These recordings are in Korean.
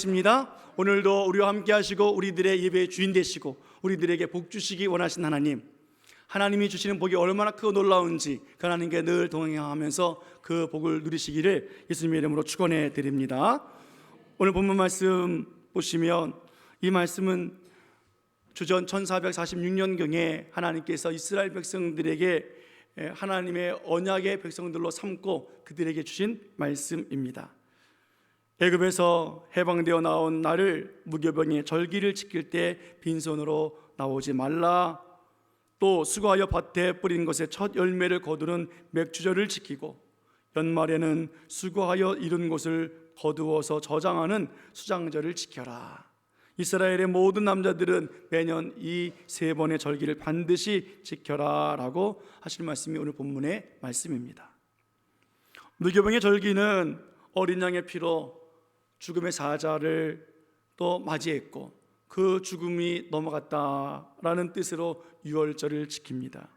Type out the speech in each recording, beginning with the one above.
입니다. 오늘도 우리와 함께 하시고 우리들의 예배의 주인 되시고 우리들에게 복 주시기 원하신 하나님, 하나님이 주시는 복이 얼마나 크고 놀라운지 그 하나님께 늘 동행하면서 그 복을 누리시기를 예수님의 이름으로 축원해 드립니다. 오늘 본문 말씀 보시면 이 말씀은 주전 1446년경에 하나님께서 이스라엘 백성들에게 하나님의 언약의 백성들로 삼고 그들에게 주신 말씀입니다. 애굽에서 해방되어 나온 나를 무교병의 절기를 지킬 때 빈손으로 나오지 말라. 또 수고하여 밭에 뿌린 것의 첫 열매를 거두는 맥주절을 지키고 연말에는 수고하여 이룬 것을 거두어서 저장하는 수장절을 지켜라. 이스라엘의 모든 남자들은 매년 이 세 번의 절기를 반드시 지켜라 라고 하실 말씀이 오늘 본문의 말씀입니다. 무교병의 절기는 어린 양의 피로 죽음의 사자를 또 맞이했고 그 죽음이 넘어갔다라는 뜻으로 유월절을 지킵니다.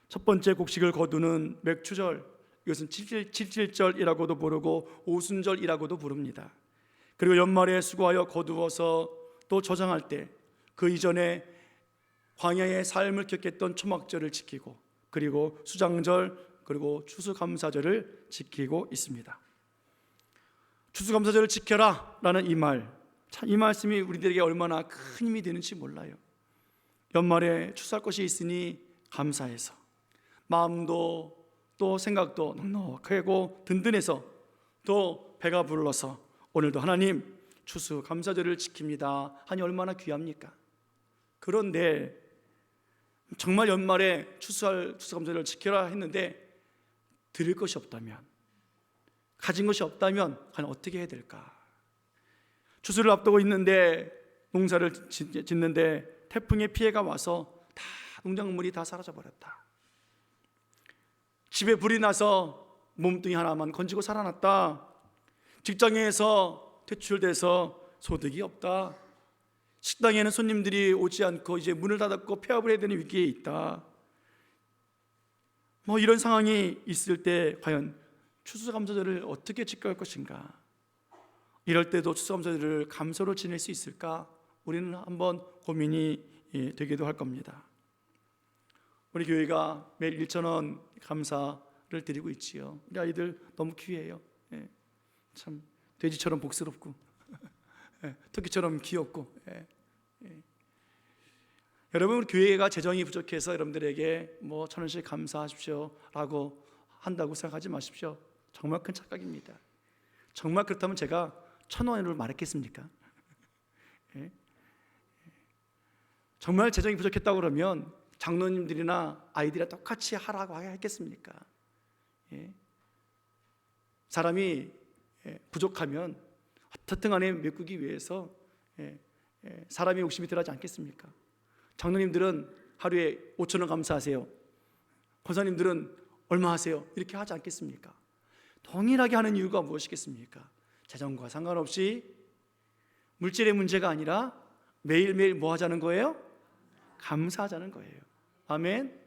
첫 번째 곡식을 거두는 맥추절, 이것은 칠칠절이라고도 부르고 오순절이라고도 부릅니다. 그리고 연말에 수고하여 거두어서 또 저장할 때 그 이전에 광야의 삶을 겪었던 초막절을 지키고 그리고 수장절 그리고 추수감사절을 지키고 있습니다. 추수감사절을 지켜라 라는 이 말씀이 우리들에게 얼마나 큰 힘이 되는지 몰라요. 연말에 추수할 것이 있으니 감사해서 마음도 또 생각도 넉넉하고 든든해서 또 배가 불러서 오늘도 하나님 추수감사절을 지킵니다 하니 얼마나 귀합니까? 그런데 정말 연말에 추수감사절을 지켜라 했는데 드릴 것이 없다면, 가진 것이 없다면 과연 어떻게 해야 될까? 추수를 앞두고 있는데 농사를 짓는데 태풍의 피해가 와서 다 농작물이 다 사라져 버렸다. 집에 불이 나서 몸뚱이 하나만 건지고 살아났다. 직장에서 퇴출돼서 소득이 없다. 식당에는 손님들이 오지 않고 이제 문을 닫았고 폐업을 해야 되는 위기에 있다. 이런 상황이 있을 때 과연 추수감사절을 어떻게 지켜갈 것인가? 이럴 때도 추수감사절을 감사로 지낼 수 있을까? 우리는 한번 고민이 되기도 할 겁니다. 우리 교회가 매일 1,000원 감사를 드리고 있지요. 우리 아이들 너무 귀해요. 참 돼지처럼 복스럽고 토끼처럼 귀엽고. 여러분, 우리 교회가 재정이 부족해서 여러분들에게 1,000원씩 감사하십시오라고 한다고 생각하지 마십시오. 정말 큰 착각입니다. 정말 그렇다면 제가 1,000원으로 말했겠습니까? 정말 재정이 부족했다고 그러면 장로님들이나 아이들이랑 똑같이 하라고 했겠습니까? 사람이 부족하면 어떻든 간에 메꾸기 위해서 사람의 욕심이 들어가지 않겠습니까? 장로님들은 하루에 5,000원 감사하세요. 권사님들은 얼마 하세요? 이렇게 하지 않겠습니까? 동일하게 하는 이유가 무엇이겠습니까? 재정과 상관없이 물질의 문제가 아니라 매일매일 뭐 하자는 거예요? 감사하자는 거예요. 아멘.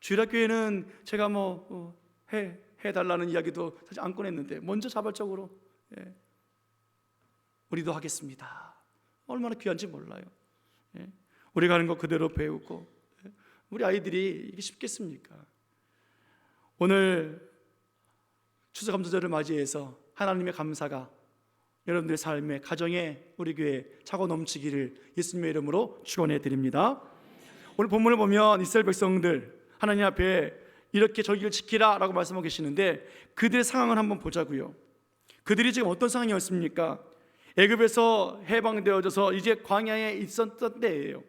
주일학교에는 제가 해달라는 이야기도 사실 안 꺼냈는데 먼저 자발적으로 우리도 하겠습니다. 얼마나 귀한지 몰라요. 우리가 하는 거 그대로 배우고 우리 아이들이 이게 쉽겠습니까? 오늘 추수감사절을 맞이해서 하나님의 감사가 여러분들의 삶에, 가정에, 우리 교회에 차고 넘치기를 예수님의 이름으로 축원해 드립니다. 오늘 본문을 보면 이스라엘 백성들 하나님 앞에 이렇게 절기를 지키라 라고 말씀하고 계시는데 그들의 상황을 한번 보자고요. 그들이 지금 어떤 상황이었습니까? 애굽에서 해방되어져서 이제 광야에 있었던 때예요.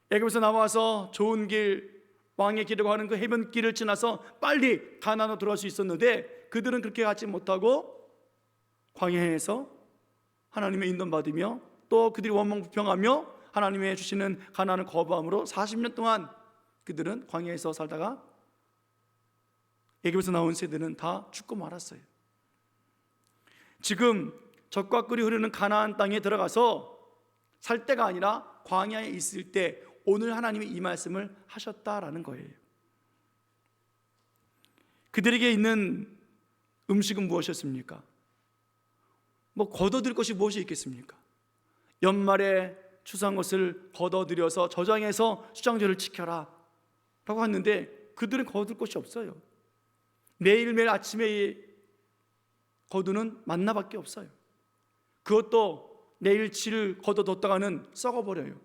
애굽에서 나와서 좋은 길, 왕의 길이라고 하는 그 해변길을 지나서 빨리 가나안으로 들어갈 수 있었는데 그들은 그렇게 가지 못하고 광야에서 하나님의 인도받으며 또 그들이 원망불평하며 하나님의 주시는 가나안을 거부함으로 40년 동안 그들은 광야에서 살다가 애굽에서 나온 세대는 다 죽고 말았어요. 지금 젖과 꿀이 흐르는 가나안 땅에 들어가서 살 때가 아니라 광야에 있을 때 오늘 하나님이 이 말씀을 하셨다라는 거예요. 그들에게 있는 음식은 무엇이었습니까? 뭐 걷어들일 것이 무엇이 있겠습니까? 연말에 추수한 것을 걷어들여서 저장해서 수장절을 지켜라 라고 했는데 그들은 거둘 것이 없어요. 매일매일 아침에 거두는 만나밖에 없어요. 그것도 내일치를 걷어뒀다가는 썩어버려요.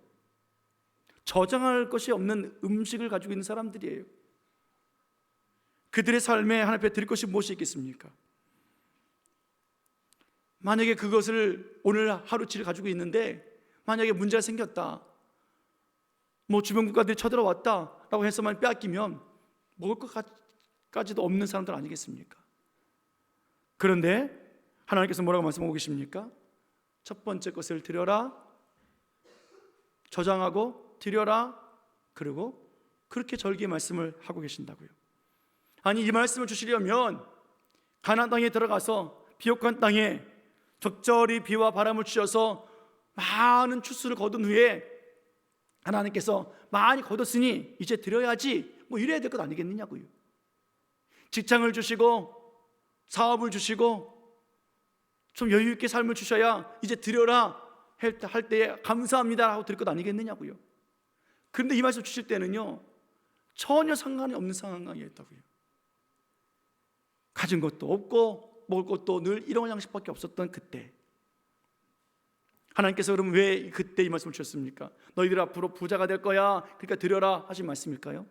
저장할 것이 없는 음식을 가지고 있는 사람들이에요. 그들의 삶에 하나님 앞에 드릴 것이 무엇이 있겠습니까? 만약에 그것을 오늘 하루치를 가지고 있는데 만약에 문제가 생겼다, 뭐 주변 국가들이 쳐들어왔다 라고 해서만 빼앗기면 먹을 것까지도 없는 사람들 아니겠습니까? 그런데 하나님께서 뭐라고 말씀하고 계십니까? 첫 번째 것을 드려라, 저장하고 드려라, 그리고 그렇게 절기의 말씀을 하고 계신다고요. 아니, 이 말씀을 주시려면 가나안 땅에 들어가서 비옥한 땅에 적절히 비와 바람을 주셔서 많은 추수를 거둔 후에 하나님께서 많이 거뒀으니 이제 드려야지, 뭐 이래야 될 것 아니겠느냐고요. 직장을 주시고 사업을 주시고 좀 여유 있게 삶을 주셔야 이제 드려라 할 때에 감사합니다 하고 드릴 것 아니겠느냐고요. 그런데 이 말씀 주실 때는요, 전혀 상관이 없는 상황이었다고요. 가진 것도 없고 먹을 것도 늘 일용할 양식밖에 없었던 그때, 하나님께서 그럼 왜 그때 이 말씀을 주셨습니까? 너희들 앞으로 부자가 될 거야, 그러니까 드려라 하신 말씀일까요?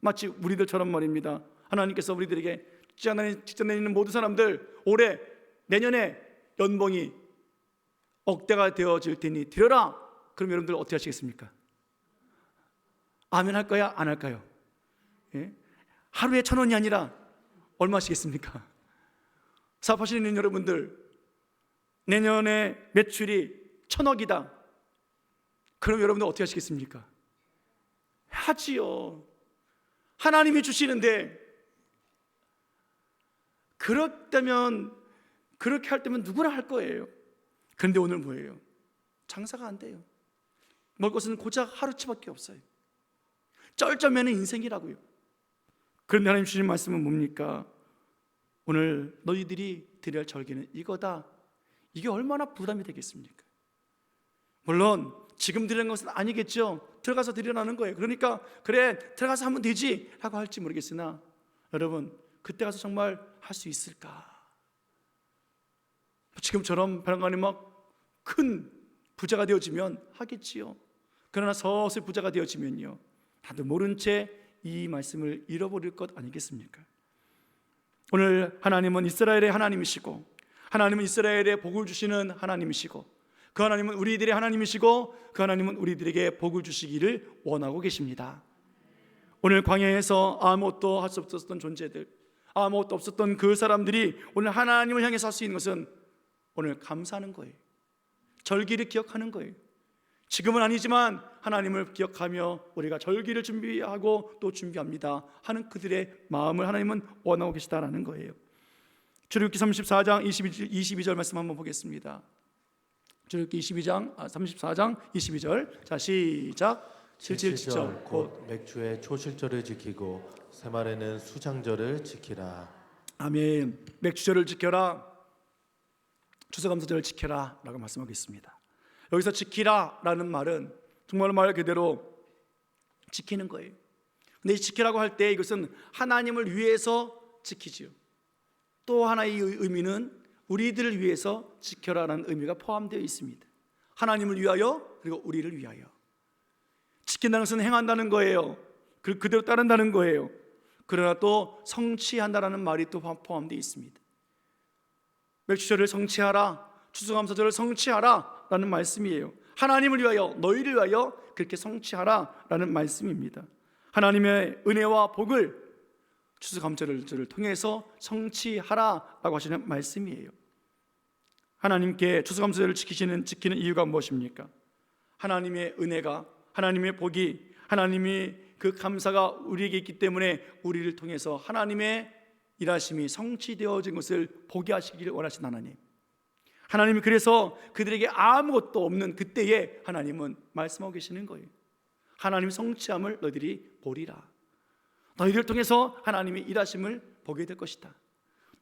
마치 우리들처럼 말입니다. 하나님께서 우리들에게 직장에 있는 모든 사람들 올해 내년에 연봉이 억대가 되어질 테니 드려라. 그럼 여러분들 어떻게 하시겠습니까? 아멘 할 거야? 안 할까요? 예? 하루에 1,000원이 아니라 얼마 하시겠습니까? 사업하시는 여러분들 내년에 매출이 1,000억이다. 그럼 여러분들 어떻게 하시겠습니까? 하지요. 하나님이 주시는데, 그렇게 할 때면 누구나 할 거예요. 그런데 오늘 뭐예요? 장사가 안 돼요. 먹을 것은 고작 하루치밖에 없어요. 쩔쩔매는 인생이라고요. 그런데 하나님 주신 말씀은 뭡니까? 오늘 너희들이 드려야 할 절기는 이거다. 이게 얼마나 부담이 되겠습니까? 물론 지금 드리는 것은 아니겠죠. 들어가서 드리라는 거예요. 그러니까 그래 들어가서 하면 되지 라고 할지 모르겠으나, 여러분 그때 가서 정말 할 수 있을까? 지금처럼 벼랑간에 막 큰 부자가 되어지면 하겠지요. 그러나 서서히 부자가 되어지면요, 다들 모른 채 이 말씀을 잃어버릴 것 아니겠습니까? 오늘 하나님은 이스라엘의 하나님이시고, 하나님은 이스라엘의 복을 주시는 하나님이시고, 그 하나님은 우리들의 하나님이시고, 그 하나님은 우리들에게 복을 주시기를 원하고 계십니다. 오늘 광야에서 아무것도 할 수 없었던 존재들, 아무것도 없었던 그 사람들이 오늘 하나님을 향해서 할 수 있는 것은 오늘 감사하는 거예요. 절기를 기억하는 거예요. 지금은 아니지만 하나님을 기억하며 우리가 절기를 준비하고 또 준비합니다 하는 그들의 마음을 하나님은 원하고 계시다라는 거예요. 출애굽기 34장 22절 말씀 한번 보겠습니다. 출애굽기 34장 22절. 자, 시작. 7절 곧 맥주의 초실절을 지키고 새말에는 수장절을 지키라. 아멘. 맥주절을 지켜라, 추수감사절을 지켜라 라고 말씀하고 있습니다. 여기서 지키라 라는 말은 정말 말 그대로 지키는 거예요. 근데 이 지키라고 할 때 이것은 하나님을 위해서 지키지요. 또 하나의 의미는 우리들을 위해서 지켜라라는 의미가 포함되어 있습니다. 하나님을 위하여, 그리고 우리를 위하여. 지킨다는 것은 행한다는 거예요. 그대로 따른다는 거예요. 그러나 또 성취한다라는 말이 또 포함되어 있습니다. 맥주절을 성취하라, 추수감사절을 성취하라 라는 말씀이에요. 하나님을 위하여, 너희를 위하여 그렇게 성취하라 라는 말씀입니다. 하나님의 은혜와 복을 추수감사절을 통해서 성취하라 라고 하시는 말씀이에요. 하나님께 추수감사절을 지키는 이유가 무엇입니까? 하나님의 은혜가, 하나님의 복이, 하나님이 그 감사가 우리에게 있기 때문에 우리를 통해서 하나님의 일하심이 성취되어진 것을 보게 하시기를 원하신 하나님. 하나님이 그래서 그들에게 아무것도 없는 그때에 하나님은 말씀하고 계시는 거예요. 하나님의 성취함을 너희들이 보리라. 너희들을 통해서 하나님의 일하심을 보게 될 것이다.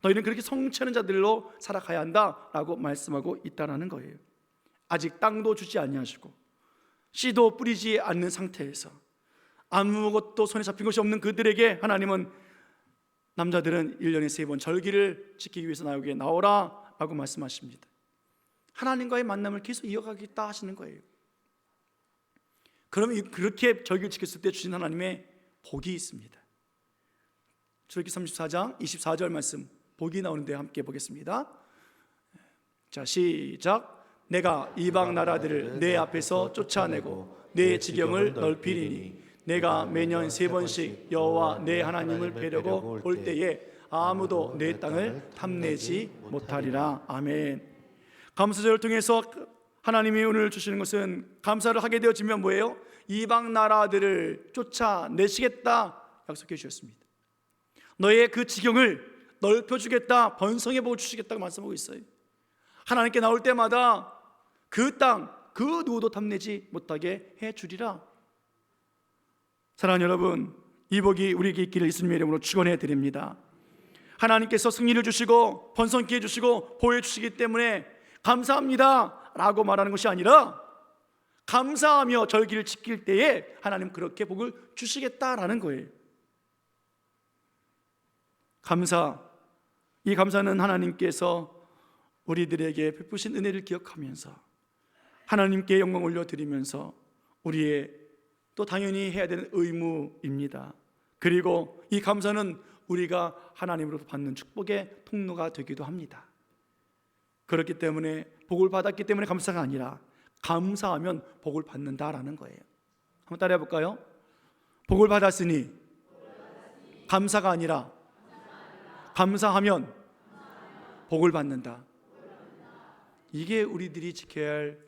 너희는 그렇게 성취하는 자들로 살아가야 한다라고 말씀하고 있다라는 거예요. 아직 땅도 주지 아니하시고 씨도 뿌리지 않는 상태에서 아무것도 손에 잡힌 것이 없는 그들에게 하나님은 남자들은 1년에 3번 절기를 지키기 위해서 나에게 나오라 라고 말씀하십니다. 하나님과의 만남을 계속 이어가겠다 하시는 거예요. 그러면 그렇게 절기를 지켰을 때 주신 하나님의 복이 있습니다. 출애굽기 34장 24절 말씀 복이 나오는데 함께 보겠습니다. 자, 시작. 내가 이방 나라들을 내 앞에서 쫓아내고 내 지경을 넓히리니 내가 매년 3번씩 여호와 내 하나님을 뵈려고 올 때에 아무도 내 땅을 탐내지 못하리라. 아멘. 감사절을 통해서 하나님이 오늘 주시는 것은 감사를 하게 되어지면 뭐예요? 이방 나라들을 쫓아내시겠다 약속해 주셨습니다. 너의 그 지경을 넓혀주겠다, 번성해 보고 주시겠다고 말씀하고 있어요. 하나님께 나올 때마다 그 땅, 그 누구도 탐내지 못하게 해주리라. 사랑하는 여러분, 이 복이 우리에게 있기를 예수님의 이름으로 축원해 드립니다. 하나님께서 승리를 주시고 번성케 해주시고 보여주시기 때문에 감사합니다 라고 말하는 것이 아니라 감사하며 절기를 지킬 때에 하나님 그렇게 복을 주시겠다라는 거예요. 감사, 이 감사는 하나님께서 우리들에게 베푸신 은혜를 기억하면서 하나님께 영광 올려드리면서 우리의 또 당연히 해야 되는 의무입니다. 그리고 이 감사는 우리가 하나님으로부터 받는 축복의 통로가 되기도 합니다. 그렇기 때문에 복을 받았기 때문에 감사가 아니라 감사하면 복을 받는다라는 거예요. 한번 따라해 볼까요? 복을 받았으니 감사가 아니라 감사하면 복을 받는다. 이게 우리들이 지켜야 할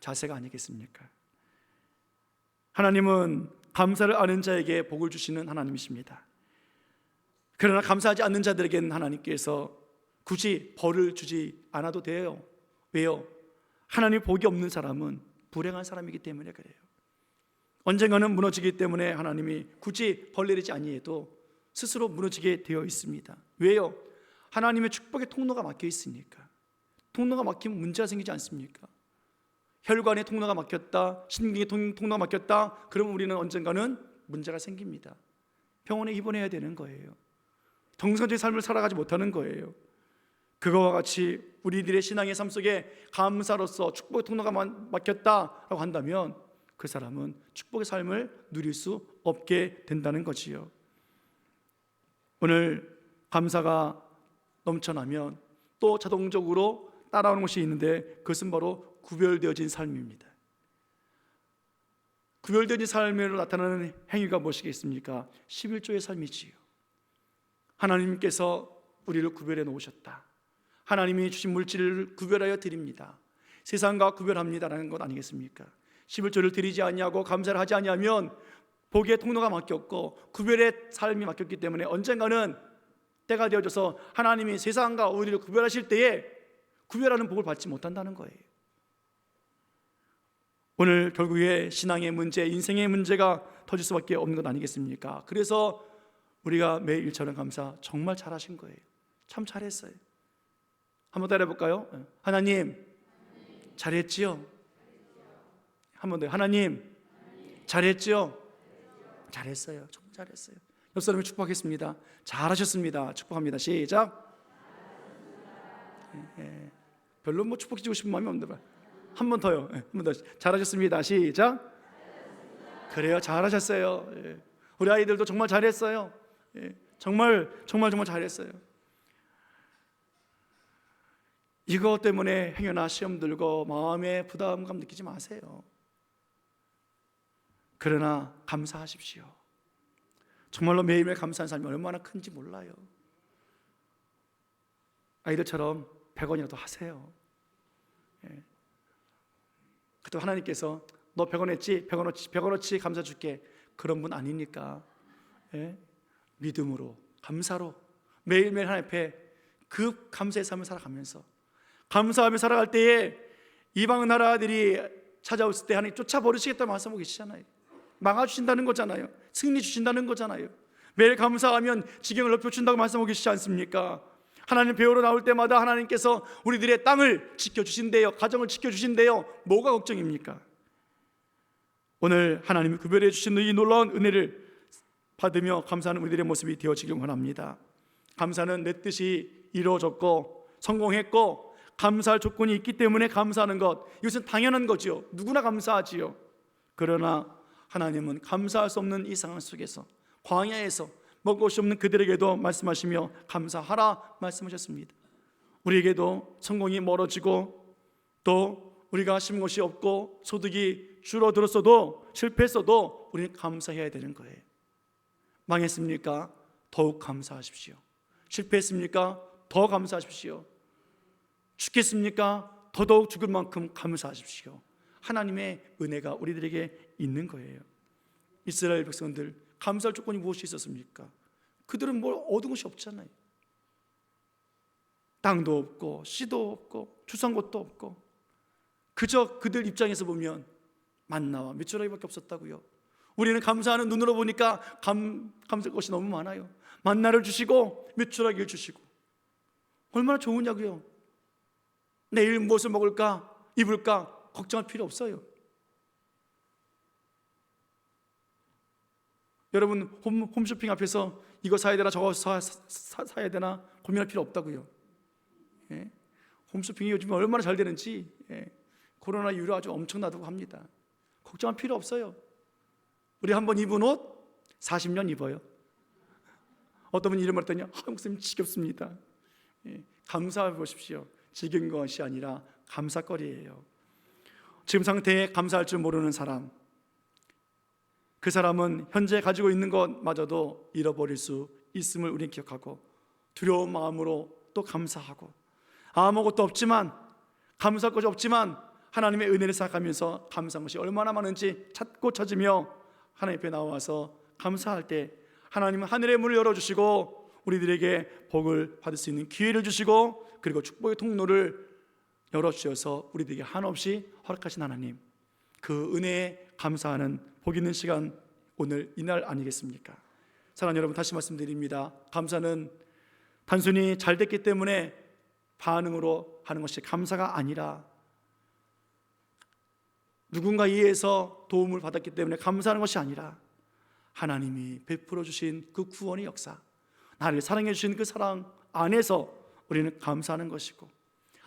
자세가 아니겠습니까? 하나님은 감사를 아는 자에게 복을 주시는 하나님이십니다. 그러나 감사하지 않는 자들에게는 하나님께서 굳이 벌을 주지 않아도 돼요. 왜요? 하나님 복이 없는 사람은 불행한 사람이기 때문에 그래요. 언젠가는 무너지기 때문에 하나님이 굳이 벌 내리지 아니해도 스스로 무너지게 되어 있습니다. 왜요? 하나님의 축복의 통로가 막혀 있으니까. 통로가 막히면 문제가 생기지 않습니까? 혈관의 통로가 막혔다, 신경의 통로가 막혔다, 그러면 우리는 언젠가는 문제가 생깁니다. 병원에 입원해야 되는 거예요. 정상적인 삶을 살아가지 못하는 거예요. 그거와 같이 우리들의 신앙의 삶 속에 감사로서 축복의 통로가 막혔다라고 한다면 그 사람은 축복의 삶을 누릴 수 없게 된다는 거지요. 오늘 감사가 넘쳐나면 또 자동적으로 따라오는 것이 있는데 그것은 바로 구별되어진 삶입니다. 구별되어진 삶으로 나타나는 행위가 무엇이겠습니까? 11조의 삶이지요. 하나님께서 우리를 구별해 놓으셨다. 하나님이 주신 물질을 구별하여 드립니다. 세상과 구별합니다라는 것 아니겠습니까? 11조를 드리지 아니하고 감사를 하지 아니하면 복의 통로가 막혔고 구별의 삶이 막혔기 때문에 언젠가는 때가 되어져서 하나님이 세상과 우리를 구별하실 때에 구별하는 복을 받지 못한다는 거예요. 오늘 결국에 신앙의 문제, 인생의 문제가 터질 수밖에 없는 것 아니겠습니까? 그래서 우리가 매일 일처럼 감사 정말 잘하신 거예요. 참 잘했어요. 한번 따라해 볼까요? 하나님 잘했지요? 한번 더. 하나님 잘했지요? 잘했어요. 정말 잘했어요. 옆 사람이 축복하겠습니다. 잘하셨습니다. 축복합니다. 시작. 별로 뭐 축복해주고 싶은 마음이 없는데 한 번 더요. 한 번 더. 잘하셨습니다. 시작. 그래요. 잘하셨어요. 우리 아이들도 정말 잘했어요. 정말 잘했어요. 이거 때문에 행여나 시험 들고 마음에 부담감 느끼지 마세요. 그러나 감사하십시오. 정말로 매일매일 감사한 삶이 얼마나 큰지 몰라요. 아이들처럼 100원이라도 하세요. 그때 하나님께서 너 100원 했지? 100원어치 감사 줄게. 그런 분 아니니까 믿음으로 감사로 매일매일 하나님 앞에 그 감사의 삶을 살아가면서 감사하며 살아갈 때에 이방 나라들이 찾아왔을 때 하나님 쫓아버리시겠다고 말씀하고 계시잖아요. 막아주신다는 거잖아요. 승리 주신다는 거잖아요. 매일 감사하면 지경을 넓혀준다고 말씀하고 계시지 않습니까? 하나님 배우러 나올 때마다 하나님께서 우리들의 땅을 지켜주신대요. 가정을 지켜주신대요. 뭐가 걱정입니까? 오늘 하나님이 구별해 주신 이 놀라운 은혜를 받으며 감사하는 우리들의 모습이 되어지길 원합니다. 감사는 내 뜻이 이루어졌고 성공했고 감사할 조건이 있기 때문에 감사하는 것, 이것은 당연한 거지요. 누구나 감사하지요. 그러나 하나님은 감사할 수 없는 이 상황 속에서, 광야에서 먹을 것이 없는 그들에게도 말씀하시며 감사하라 말씀하셨습니다. 우리에게도 성공이 멀어지고 또 우리가 심은 것이 없고 소득이 줄어들었어도 실패했어도 우리는 감사해야 되는 거예요. 망했습니까? 더욱 감사하십시오. 실패했습니까? 더 감사하십시오. 죽겠습니까? 더더욱 죽을 만큼 감사하십시오. 하나님의 은혜가 우리들에게 있는 거예요. 이스라엘 백성들 감사할 조건이 무엇이 있었습니까? 그들은 뭘 얻은 것이 없잖아요. 땅도 없고 씨도 없고 추수한 것도 없고 그저 그들 입장에서 보면 만나와 메추라기밖에 없었다고요. 우리는 감사하는 눈으로 보니까 감사할 것이 너무 많아요. 만나를 주시고 메추라기를 주시고 얼마나 좋으냐고요. 내일 무엇을 먹을까 입을까 걱정할 필요 없어요. 여러분 홈쇼핑 앞에서 이거 사야 되나 저거 사야 되나 고민할 필요 없다고요. 예? 홈쇼핑이 요즘 얼마나 잘 되는지 코로나 이후로 아주 엄청나다고 합니다. 걱정할 필요 없어요. 우리 한번 입은 옷 40년 입어요. 어떤 분이 이런 말 했더니 목사님 지겹습니다. 감사해 보십시오. 지겨운 것이 아니라 감사거리예요. 지금 상태에 감사할 줄 모르는 사람, 그 사람은 현재 가지고 있는 것마저도 잃어버릴 수 있음을 우리는 기억하고 두려운 마음으로 또 감사하고 아무것도 없지만 감사할 것이 없지만 하나님의 은혜를 생각하면서 감사한 것이 얼마나 많은지 찾고 찾으며 하나님 앞에 나와서 감사할 때 하나님은 하늘의 문을 열어주시고 우리들에게 복을 받을 수 있는 기회를 주시고 그리고 축복의 통로를 열어주셔서 우리들에게 한없이 허락하신 하나님, 그 은혜에 감사하는 복 있는 시간 오늘 이날 아니겠습니까? 사랑하는 여러분, 다시 말씀드립니다. 감사는 단순히 잘 됐기 때문에 반응으로 하는 것이 감사가 아니라 누군가 이해해서 도움을 받았기 때문에 감사하는 것이 아니라 하나님이 베풀어 주신 그 구원의 역사, 나를 사랑해 주신 그 사랑 안에서 우리는 감사하는 것이고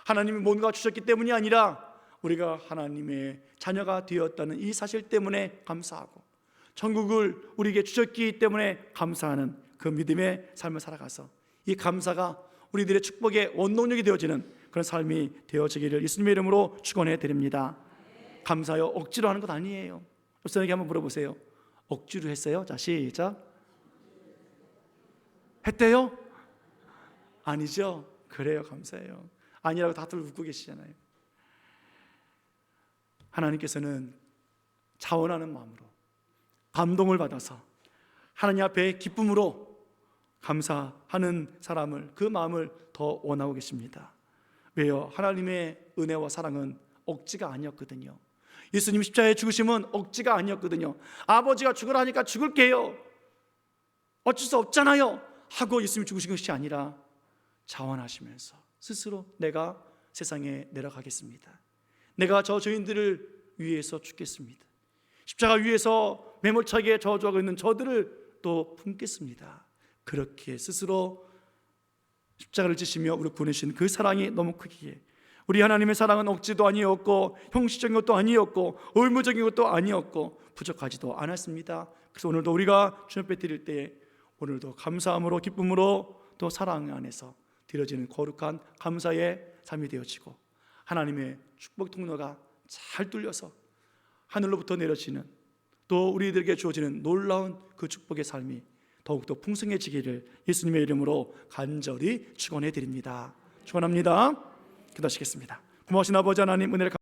하나님이 뭔가 주셨기 때문이 아니라 우리가 하나님의 자녀가 되었다는 이 사실 때문에 감사하고 천국을 우리에게 주셨기 때문에 감사하는 그 믿음의 삶을 살아가서 이 감사가 우리들의 축복의 원동력이 되어지는 그런 삶이 되어지기를 예수님의 이름으로 축원해 드립니다. 감사요 억지로 하는 것 아니에요. 옆사람에게 한번 물어보세요. 억지로 했어요? 자, 시작. 했대요? 아니죠. 그래요. 감사해요. 아니라고 다들 웃고 계시잖아요. 하나님께서는 자원하는 마음으로 감동을 받아서 하나님 앞에 기쁨으로 감사하는 사람을, 그 마음을 더 원하고 계십니다. 왜요? 하나님의 은혜와 사랑은 억지가 아니었거든요. 예수님 십자가에 죽으심은 억지가 아니었거든요. 아버지가 죽으라니까 죽을게요, 어쩔 수 없잖아요 하고 예수님이 죽으신 것이 아니라 자원하시면서 스스로 내가 세상에 내려가겠습니다. 내가 저 죄인들을 위해서 죽겠습니다. 십자가 위에서 매몰차게 저주하고 있는 저들을 또 품겠습니다. 그렇게 스스로 십자가를 지시며 우리 보내신 그 사랑이 너무 크기에 우리 하나님의 사랑은 억지도 아니었고 형식적인 것도 아니었고 의무적인 것도 아니었고 부족하지도 않았습니다. 그래서 오늘도 우리가 주님 앞에 드릴 때에 오늘도 감사함으로 기쁨으로 또 사랑 안에서 드려지는 거룩한 감사의 삶이 되어지고 하나님의 축복 통로가 잘 뚫려서 하늘로부터 내려지는 또 우리들에게 주어지는 놀라운 그 축복의 삶이 더욱더 풍성해지기를 예수님의 이름으로 간절히 축원해 드립니다. 축원합니다. 기도하시겠습니다. 고마우신 아버지 하나님, 은혜를